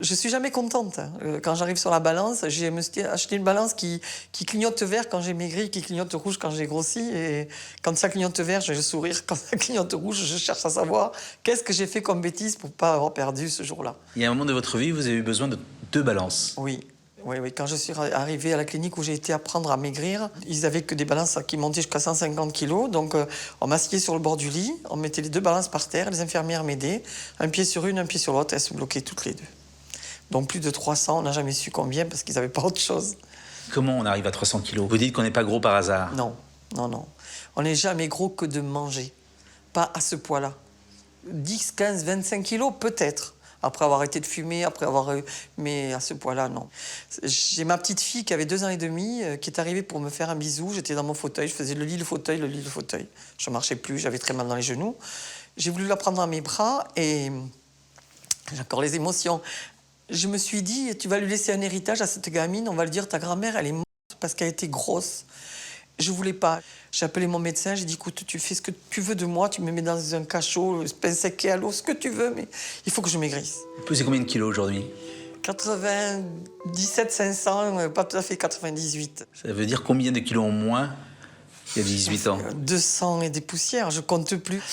Je suis jamais contente, hein. Quand j'arrive sur la balance, j'ai me suis acheté une balance qui clignote vert quand j'ai maigri, qui clignote rouge quand j'ai grossi. Et quand ça clignote vert, je sourire. Quand ça clignote rouge, je cherche à savoir qu'est-ce que j'ai fait comme bêtise pour pas avoir perdu ce jour-là. Il y a un moment de votre vie où vous avez eu besoin de 2 balances. Oui, oui, oui. Quand je suis arrivée à la clinique où j'ai été apprendre à maigrir, ils avaient que des balances qui montaient jusqu'à 150 kilos. Donc, on m'asseyait sur le bord du lit, on mettait les 2 balances par terre, les infirmières m'aidaient, un pied sur une, un pied sur l'autre, elles se bloquaient toutes les 2. Donc plus de 300, on n'a jamais su combien parce qu'ils n'avaient pas autre chose. Comment on arrive à 300 kilos? Vous dites qu'on n'est pas gros par hasard. Non, non, non. On n'est jamais gros que de manger. Pas à ce poids-là. 10, 15, 25 kilos, peut-être. Après avoir arrêté de fumer, après avoir... Mais à ce poids-là, non. J'ai ma petite fille qui avait 2 ans et demi, qui est arrivée pour me faire un bisou. J'étais dans mon fauteuil, je faisais le lit, le fauteuil, le lit, le fauteuil. Je ne marchais plus, j'avais très mal dans les genoux. J'ai voulu la prendre dans mes bras et... J'ai encore les émotions. Je me suis dit, tu vas lui laisser un héritage à cette gamine, on va lui dire, ta grand-mère, elle est morte parce qu'elle était grosse. Je voulais pas. J'ai appelé mon médecin, j'ai dit, écoute, tu fais ce que tu veux de moi, tu me mets dans un cachot, pain sec et à l'eau, ce que tu veux, mais il faut que je maigrisse. Vous pesez combien de kilos aujourd'hui? 97 500, pas tout à fait 98. Ça veut dire combien de kilos en moins il y a 18 ans? 200 et des poussières, je compte plus.